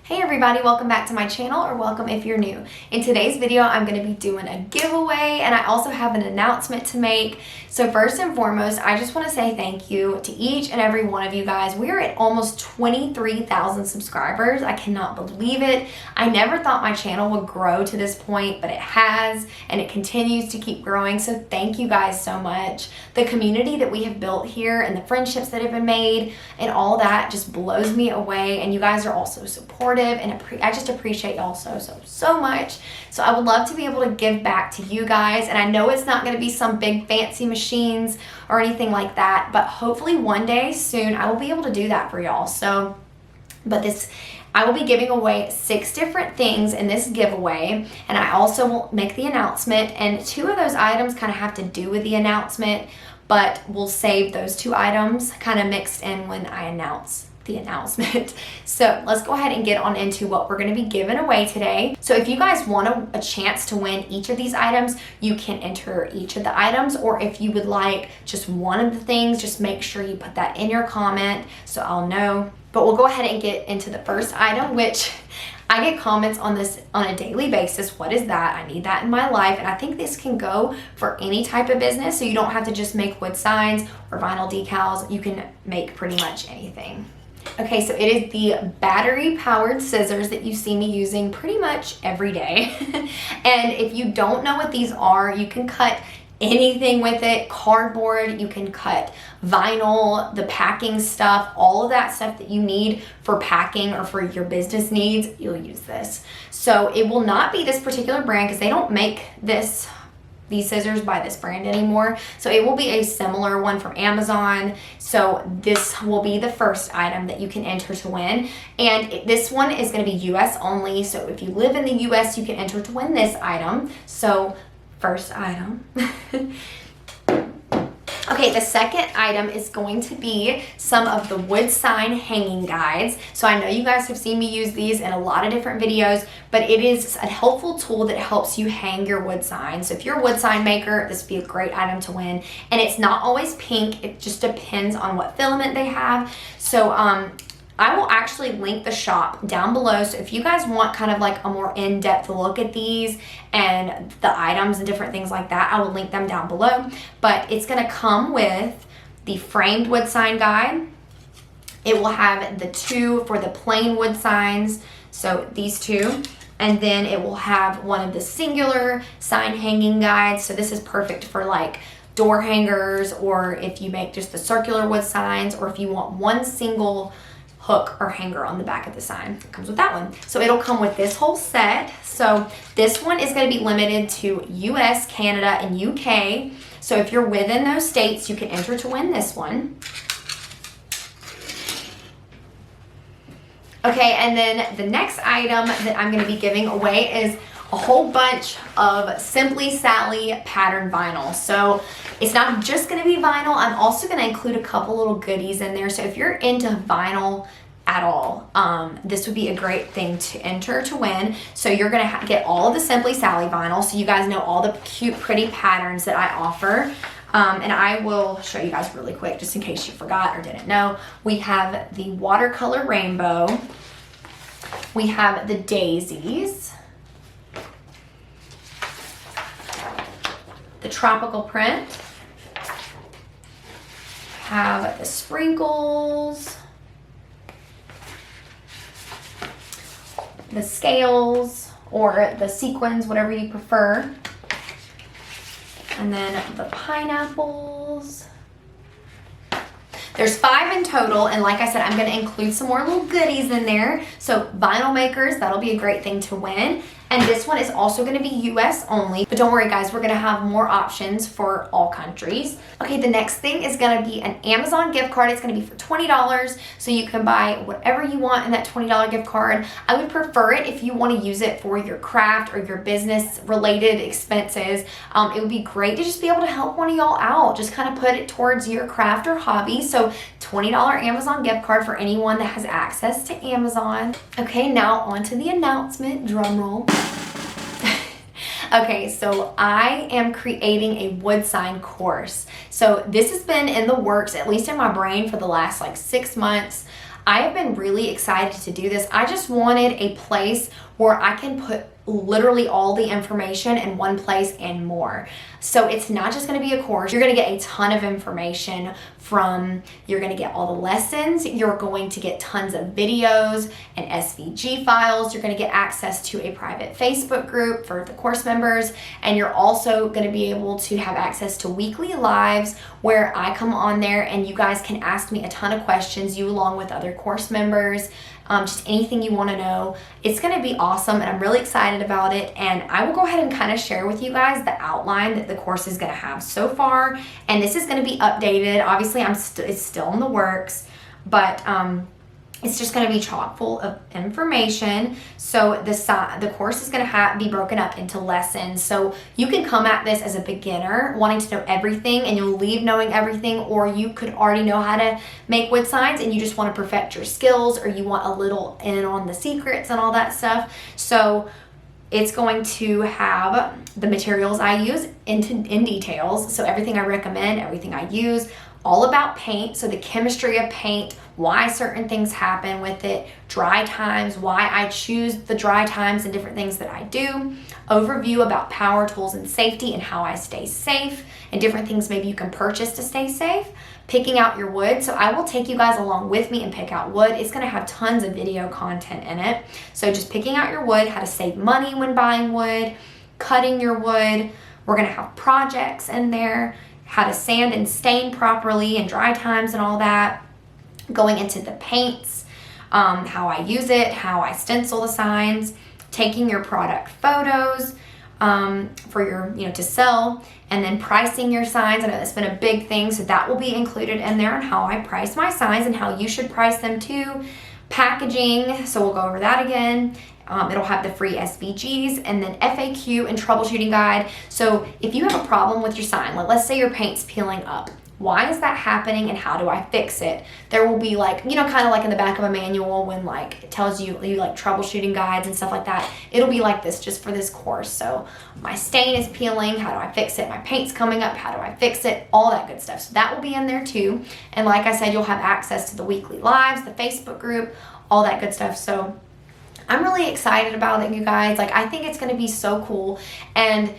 Hey everybody, welcome back to my channel, or welcome if you're new. In today's video, I'm going to be doing a giveaway, and I also have an announcement to make. So first and foremost, I just want to say thank you to each and every one of you guys. We are at almost 23,000 subscribers. I cannot believe it. I never thought my channel would grow to this point, but it has, and it continues to keep growing. So thank you guys so much. The community that we have built here and the friendships that have been made and all that just blows me away, and you guys are also supportive. And I just appreciate y'all so much. So I would love to be able to give back to you guys, and I know it's not going to be some big fancy machines or anything like that, but hopefully one day soon I will be able to do that for y'all. So I will be giving away 6 different things in this giveaway, and I also will make the announcement, and 2 of those items kind of have to do with the announcement, but we'll save those 2 items kind of mixed in when I announce the announcement. So let's go ahead and get on into what we're going to be giving away today. So if you guys want a chance to win each of these items, you can enter each of the items, or if you would like just one of the things, just make sure you put that in your comment so I'll know. But we'll go ahead and get into the first item, which I get comments on this on a daily basis. What is that? I need that in my life. And I think this can go for any type of business. So you don't have to just make wood signs or vinyl decals. You can make pretty much anything. Okay, so it is the battery-powered scissors that you see me using pretty much every day. And if you don't know what these are, you can cut anything with it. Cardboard, you can cut vinyl, the packing stuff, all of that stuff that you need for packing or for your business needs, you'll use this. So it will not be this particular brand because they don't make these scissors by this brand anymore. So it will be a similar one from Amazon. So this will be the first item that you can enter to win. And this one is going to be US only. So if you live in the US, you can enter to win this item. So first item. Okay, the second item is going to be some of the wood sign hanging guides. So I know you guys have seen me use these in a lot of different videos, but it is a helpful tool that helps you hang your wood signs. So if you're a wood sign maker, this would be a great item to win. And it's not always pink, it just depends on what filament they have. So I will actually link the shop down below. So if you guys want kind of like a more in-depth look at these and the items and different things like that, I will link them down below. But it's going to come with the framed wood sign guide. It will have the 2 for the plain wood signs. So these 2. And then it will have one of the singular sign hanging guides. So this is perfect for like door hangers, or if you make just the circular wood signs, or if you want one single hook or hanger on the back of the sign. It comes with that one. So it'll come with this whole set. So this one is going to be limited to US, Canada, and UK. So if you're within those states, you can enter to win this one. Okay, and then the next item that I'm going to be giving away is a whole bunch of Simply Sally pattern vinyl. So it's not just going to be vinyl. I'm also going to include a couple little goodies in there. So if you're into vinyl at all, this would be a great thing to enter to win. So you're going to get all of the Simply Sally vinyl, so you guys know all the cute, pretty patterns that I offer. And I will show you guys really quick, just in case you forgot or didn't know. We have the watercolor rainbow. We have the daisies. The tropical print, have the sprinkles, the scales or the sequins, whatever you prefer, and then the pineapples. There's 5 in total, and like I said, I'm going to include some more little goodies in there. So vinyl makers, that'll be a great thing to win. And this one is also going to be US only. But don't worry guys, we're going to have more options for all countries. Okay, the next thing is going to be an Amazon gift card. It's going to be for $20, so you can buy whatever you want in that $20 gift card. I would prefer it if you want to use it for your craft or your business related expenses. It would be great to just be able to help one of y'all out. Just kind of put it towards your craft or hobby. So $20 Amazon gift card for anyone that has access to Amazon. Okay, now on to the announcement, drum roll. Okay, so I am creating a wood sign course. So this has been in the works, at least in my brain, for the last like 6 months. I have been really excited to do this. I just wanted a place where I can put literally all the information in one place and more. So it's not just going to be a course. You're going to get a ton of information you're going to get all the lessons. You're going to get tons of videos and SVG files. You're going to get access to a private Facebook group for the course members. And you're also going to be able to have access to weekly lives where I come on there and you guys can ask me a ton of questions, you along with other course members. Just anything you want to know. It's going to be awesome and I'm really excited about it, and I will go ahead and kind of share with you guys the outline that the course is going to have so far, and this is going to be updated. Obviously it's still in the works, but it's just going to be chock full of information. So the course is going to be broken up into lessons. So you can come at this as a beginner wanting to know everything and you'll leave knowing everything, or you could already know how to make wood signs and you just want to perfect your skills, or you want a little in on the secrets and all that stuff. So it's going to have the materials I use in details. So everything I recommend, everything I use, all about paint. So the chemistry of paint, why certain things happen with it, dry times, why I choose the dry times and different things that I do, overview about power tools and safety and how I stay safe, and different things maybe you can purchase to stay safe, picking out your wood. So I will take you guys along with me and pick out wood. It's going to have tons of video content in it. So just picking out your wood, how to save money when buying wood, cutting your wood. We're going to have projects in there, how to sand and stain properly and dry times and all that, going into the paints, how I use it, how I stencil the signs, taking your product photos for your, to sell, and then pricing your signs. I know that's been a big thing, so that will be included in there, and how I price my signs and how you should price them too. Packaging, so we'll go over that again. It'll have the free SVGs, and then FAQ and troubleshooting guide. So if you have a problem with your sign, like let's say your paint's peeling up, why is that happening and how do I fix it? There will be like, kind of like in the back of a manual when like it tells you like troubleshooting guides and stuff like that. It'll be like this just for this course. So my stain is peeling, how do I fix it? My paint's coming up, how do I fix it? All that good stuff. So that will be in there too. And like I said, you'll have access to the weekly lives, the Facebook group, all that good stuff. So I'm really excited about it, you guys. Like, I think it's going to be so cool. And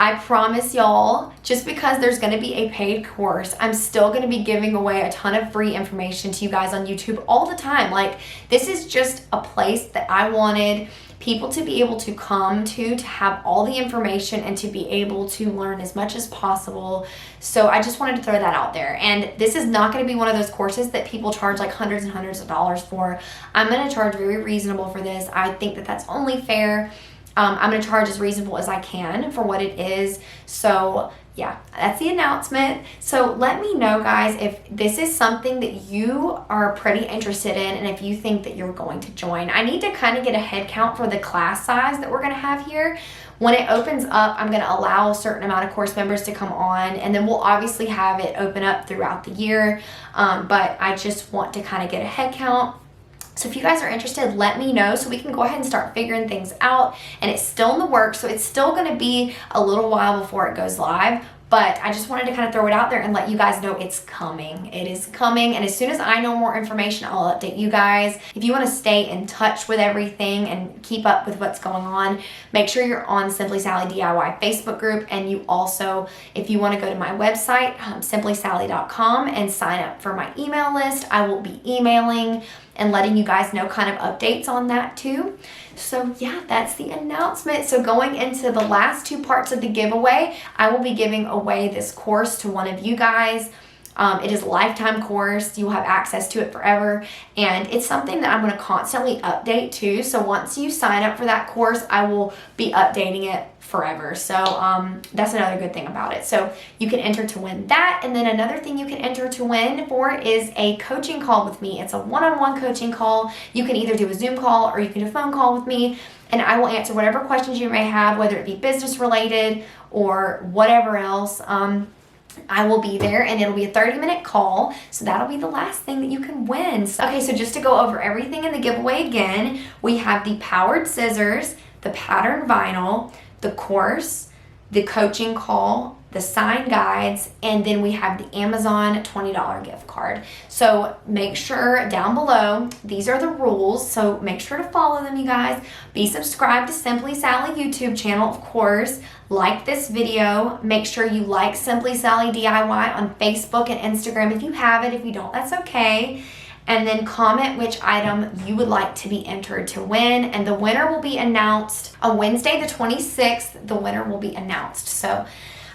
I promise y'all, just because there's going to be a paid course, I'm still going to be giving away a ton of free information to you guys on YouTube all the time. Like, this is just a place that I wanted people to be able to come to have all the information and to be able to learn as much as possible. So I just wanted to throw that out there. And this is not going to be one of those courses that people charge like hundreds and hundreds of dollars for. I'm going to charge very reasonable for this. I think that that's only fair. I'm going to charge as reasonable as I can for what it is. So yeah, that's the announcement. So let me know, guys, if this is something that you are pretty interested in and if you think that you're going to join. I need to kind of get a head count for the class size that we're going to have here. When it opens up, I'm going to allow a certain amount of course members to come on, and then we'll obviously have it open up throughout the year. But I just want to kind of get a head count. So if you guys are interested, let me know so we can go ahead and start figuring things out. And it's still in the works, so it's still going to be a little while before it goes live. But I just wanted to kind of throw it out there and let you guys know it's coming. It is coming, and as soon as I know more information, I'll update you guys. If you want to stay in touch with everything and keep up with what's going on, make sure you're on Simply Sally DIY Facebook group. And you also, if you want to go to my website, simplysally.com, and sign up for my email list, I will be emailing and letting you guys know kind of updates on that too. So yeah, that's the announcement. So going into the last two parts of the giveaway, I will be giving away this course to one of you guys. It is a lifetime course. You will have access to it forever. And it's something that I'm going to constantly update too. So once you sign up for that course, I will be updating it forever. So that's another good thing about it. So you can enter to win that. And then another thing you can enter to win for is a coaching call with me. It's a one-on-one coaching call. You can either do a Zoom call or you can do a phone call with me, and I will answer whatever questions you may have, whether it be business related or whatever else. I will be there, and it'll be a 30-minute call, so that'll be the last thing that you can win. Okay, so just to go over everything in the giveaway again, we have the powered scissors, the pattern vinyl, the course, the coaching call, the sign guides, and then we have the Amazon $20 gift card. So make sure down below, these are the rules, so make sure to follow them, you guys. Be subscribed to Simply Sally YouTube channel, of course. Like this video. Make sure you like Simply Sally DIY on Facebook and Instagram if you have it. If you don't, that's okay. And then comment which item you would like to be entered to win. And the winner will be announced on Wednesday the 26th. The winner will be announced. So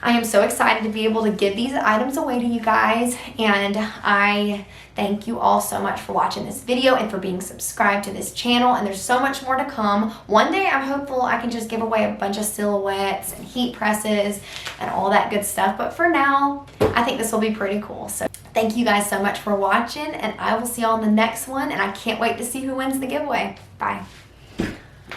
I am so excited to be able to give these items away to you guys. And I thank you all so much for watching this video and for being subscribed to this channel. And there's so much more to come. One day I'm hopeful I can just give away a bunch of silhouettes and heat presses and all that good stuff. But for now, I think this will be pretty cool. So thank you guys so much for watching, and I will see y'all in the next one. And I can't wait to see who wins the giveaway. Bye.